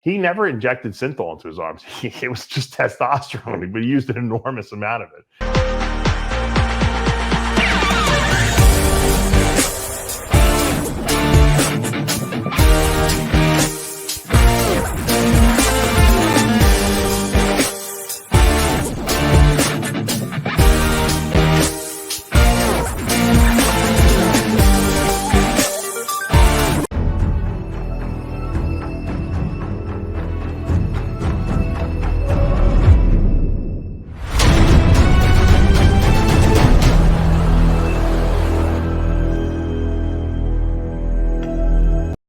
He never injected Synthol into his arms. It was just testosterone, but he used an enormous amount of it.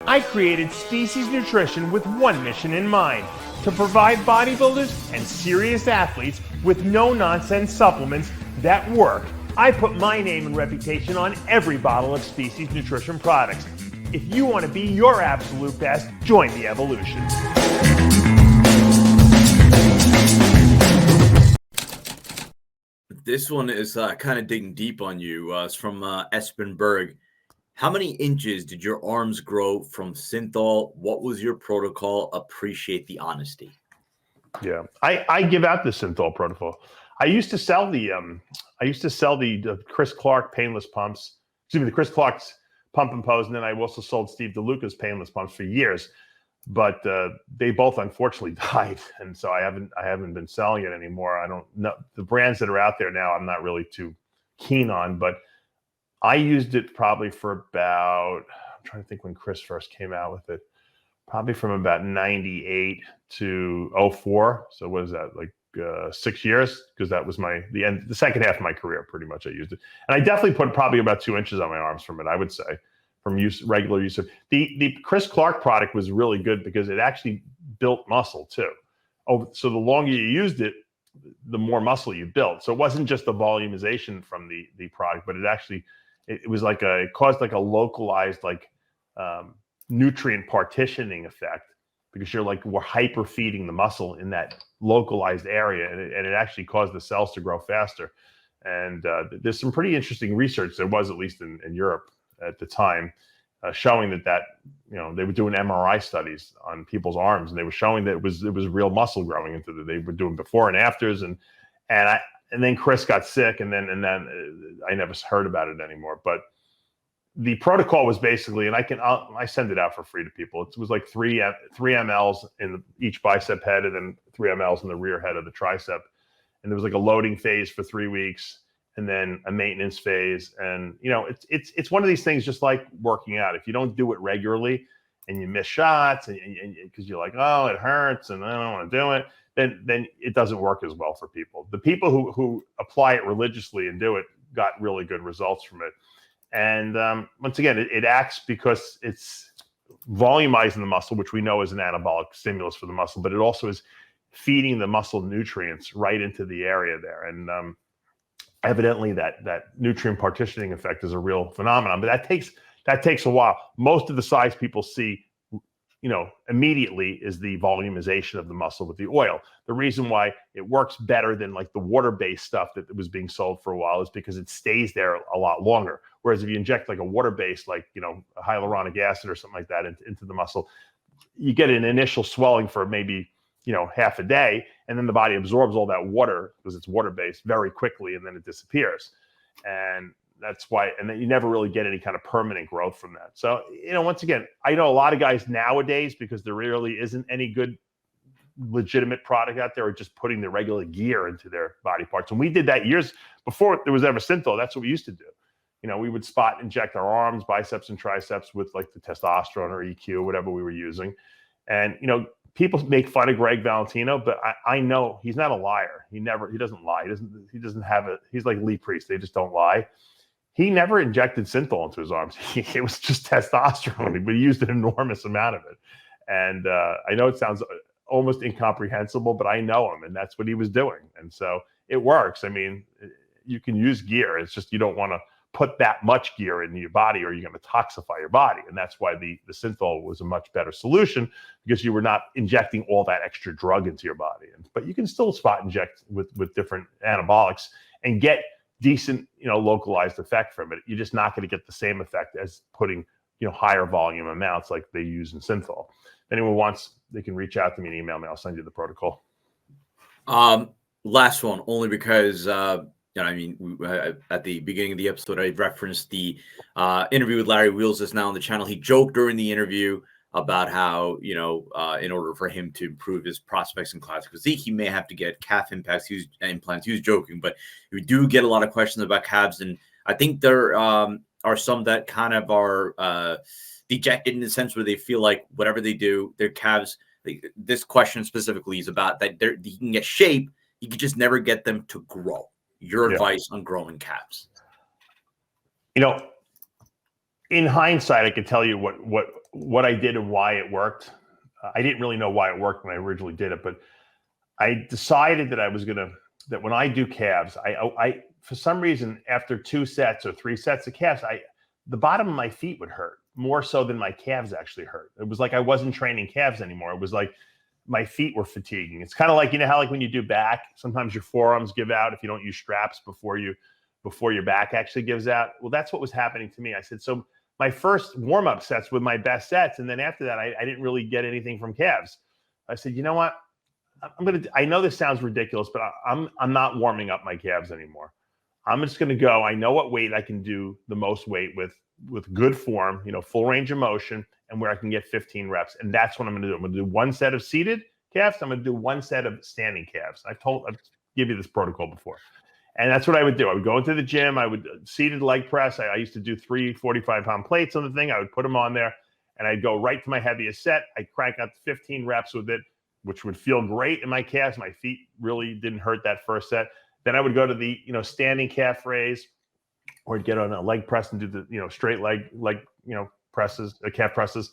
I created Species Nutrition with one mission in mind: to provide bodybuilders and serious athletes with no-nonsense supplements that work. I put my name and reputation on every bottle of Species Nutrition products. If you want to be your absolute best, join the evolution. This one is kind of digging deep on you. It's from Espenberg. How many inches did your arms grow from Synthol? What was your protocol? Appreciate the honesty. Yeah, I give out the Synthol protocol. I used to sell the Chris Clark painless pumps. Excuse me, the Chris Clark's pump and pose, and then I also sold Steve DeLuca's painless pumps for years. But they both unfortunately died, and so I haven't been selling it anymore. I don't know the brands that are out there now. I'm not really too keen on, but I used it probably for about, I'm trying to think when Chris first came out with it, probably from about 98 to 04. So what is that, like 6 years? Because that was the second half of my career, pretty much I used it. And I definitely put probably about 2 inches on my arms from it, I would say, from regular use of the Chris Clark product was really good because it actually built muscle too. So the longer you used it, the more muscle you built. So it wasn't just the volumization from the product, but it actually, it was like it caused like a localized nutrient partitioning effect, because we're hyper feeding the muscle in that localized area, and it actually caused the cells to grow faster. And there's some pretty interesting research, there was at least in Europe at the time, showing that they were doing MRI studies on people's arms, and they were showing that it was real muscle growing into they were doing before and afters, and then Chris got sick, and then I never heard about it anymore. But the protocol was basically, and I send it out for free to people. It was like 3 mLs in each bicep head, and then 3 mLs in the rear head of the tricep. And there was like a loading phase for 3 weeks, and then a maintenance phase. And it's one of these things, just like working out. If you don't do it regularly and you miss shots, and because you're like, oh, it hurts, and I don't want to do it, then it doesn't work as well for people. The people who apply it religiously and do it got really good results from it. And once again, it acts because it's volumizing the muscle, which we know is an anabolic stimulus for the muscle, but it also is feeding the muscle nutrients right into the area there. And evidently that nutrient partitioning effect is a real phenomenon, but that takes a while. Most of the size people see immediately is the volumization of the muscle with the oil. The reason why it works better than like the water-based stuff that was being sold for a while is because it stays there a lot longer. Whereas if you inject like a water-based, like, hyaluronic acid or something like that into the muscle, you get an initial swelling for maybe, half a day, and then the body absorbs all that water, because it's water-based, very quickly, and then it disappears. And that's why, and then you never really get any kind of permanent growth from that. So, once again, I know a lot of guys nowadays, because there really isn't any good legitimate product out there, are just putting the regular gear into their body parts. And we did that years before there was ever Synthol. That's what we used to do. We would spot inject our arms, biceps, and triceps with like the testosterone or EQ, whatever we were using. And, people make fun of Greg Valentino, but I know he's not a liar. He doesn't lie. He doesn't have it. He's like Lee Priest. They just don't lie. He never injected Synthol into his arms. It was just testosterone, but he used an enormous amount of it. And I know it sounds almost incomprehensible, but I know him, and that's what he was doing. And so it works. I mean, you can use gear. It's just you don't want to put that much gear in your body, or you're going to toxify your body. And that's why the Synthol was a much better solution, because you were not injecting all that extra drug into your body. But you can still spot inject with different anabolics and get decent, localized effect from it. You're just not going to get the same effect as putting, higher volume amounts like they use in Synthol. anyone wants, they can reach out to me and email me. I'll send you the protocol. Last one, only because I mean, at the beginning of the episode, I referenced the interview with Larry Wheels that's now on the channel. He joked during the interview about how, in order for him to improve his prospects in classic physique, he may have to get calf implants. He was joking, but we do get a lot of questions about calves, and I think there are some that kind of are dejected in the sense where they feel like whatever they do, their calves. This question specifically is about that you can get shape, you can just never get them to grow. Your advice on growing calves? In hindsight, I could tell you what I did and why it worked. I didn't really know why it worked when I originally did it, but I decided that that when I do calves, I for some reason, after 2 sets or 3 sets of calves, the bottom of my feet would hurt more so than my calves actually hurt. It was like I wasn't training calves anymore. It was like my feet were fatiguing. It's kind of like, how like when you do back, sometimes your forearms give out if you don't use straps before your back actually gives out. Well, that's what was happening to me. I said, so my first warm-up sets were my best sets. And then after that, I didn't really get anything from calves. I said, you know what? I know this sounds ridiculous, but I'm not warming up my calves anymore. I'm just going to go. I know what weight I can do the most weight with good form, full range of motion, and where I can get 15 reps. And that's what I'm going to do. I'm going to do 1 set of seated calves. I'm going to do 1 set of standing calves. I've give you this protocol before. And that's what I would do. I would go into the gym. I would seated leg press. I used to do 3 45-pound plates on the thing. I would put them on there, and I'd go right to my heaviest set. I'd crank out 15 reps with it, which would feel great in my calves. My feet really didn't hurt that first set. Then I would go to the standing calf raise, or I'd get on a leg press and do the straight leg presses, calf presses,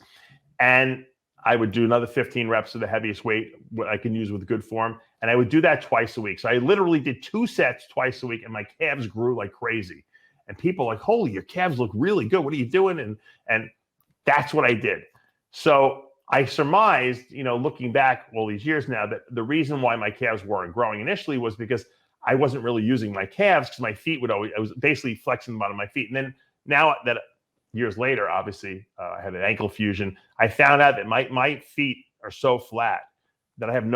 and I would do another 15 reps of the heaviest weight what I can use with good form, and I would do that twice a week. So I literally did 2 sets twice a week, and my calves grew like crazy. And people are like, "Holy, your calves look really good. What are you doing?" And that's what I did. So I surmised, looking back all these years now, that the reason why my calves weren't growing initially was because I wasn't really using my calves, because my feet I was basically flexing the bottom of my feet. And then now that years later, obviously, I had an ankle fusion, I found out that my feet are so flat that I have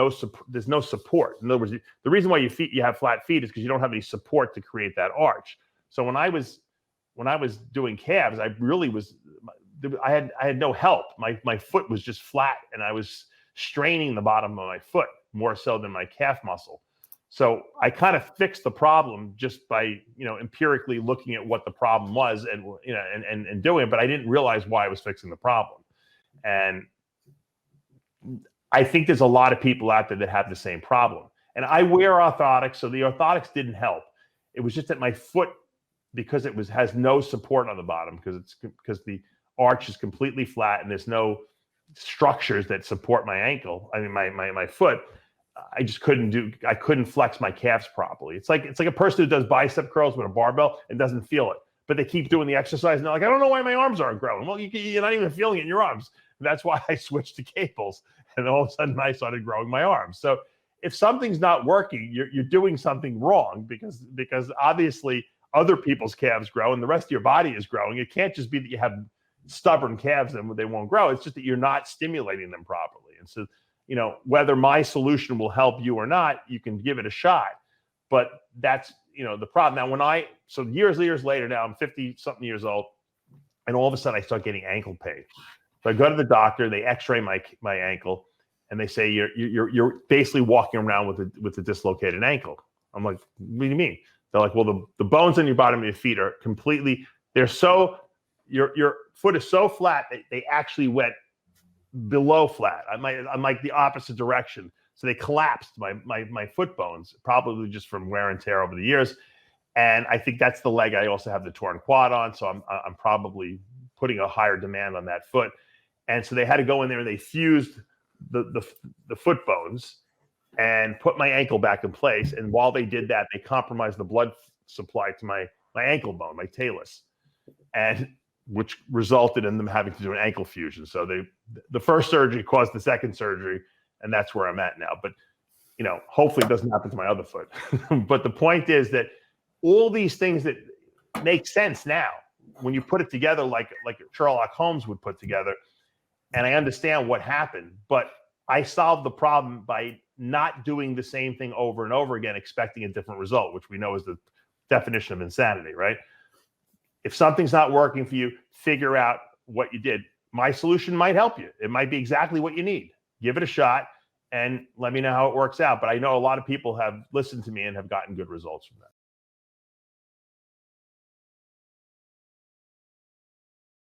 there's no support. In other words, the reason why you have flat feet is because you don't have any support to create that arch. So when I was doing calves, I really I had no help. My foot was just flat, and I was straining the bottom of my foot more so than my calf muscle. So I kind of fixed the problem just by, empirically looking at what the problem was and doing it, but I didn't realize why I was fixing the problem. And I think there's a lot of people out there that have the same problem. And I wear orthotics, so the orthotics didn't help. It was just that my foot, because has no support on the bottom, because the arch is completely flat and there's no structures that support my ankle. I mean, my foot. I just I couldn't flex my calves properly. It's like a person who does bicep curls with a barbell and doesn't feel it, but they keep doing the exercise and they're like, I don't know why my arms aren't growing. Well, you're not even feeling it in your arms. And that's why I switched to cables, and all of a sudden I started growing my arms. So if something's not working, you're doing something wrong, because obviously other people's calves grow and the rest of your body is growing. It can't just be that you have stubborn calves and they won't grow. It's just that you're not stimulating them properly. And so, whether my solution will help you or not, you can give it a shot. But that's, the problem. Now, so years later, now I'm 50-something years old, and all of a sudden I start getting ankle pain. So I go to the doctor, they x-ray my ankle, and they say, you're basically walking around with a dislocated ankle. I'm like, what do you mean? They're like, well, the bones on your bottom of your feet are completely, your foot is so flat that they actually went below flat. I'm like the opposite direction. So they collapsed my foot bones, probably just from wear and tear over the years. And I think that's the leg I also have the torn quad on. So I'm probably putting a higher demand on that foot. And so they had to go in there and they fused the foot bones and put my ankle back in place. And while they did that, they compromised the blood supply to my ankle bone, my talus, and which resulted in them having to do an ankle fusion. So the first surgery caused the second surgery, and that's where I'm at now. But, hopefully it doesn't happen to my other foot. But the point is that all these things that make sense now, when you put it together like Sherlock Holmes would put together, and I understand what happened, but I solved the problem by not doing the same thing over and over again, expecting a different result, which we know is the definition of insanity, right? If something's not working for you, figure out what you did. My solution might help you. It might be exactly what you need. Give it a shot and let me know how it works out. But I know a lot of people have listened to me and have gotten good results from that.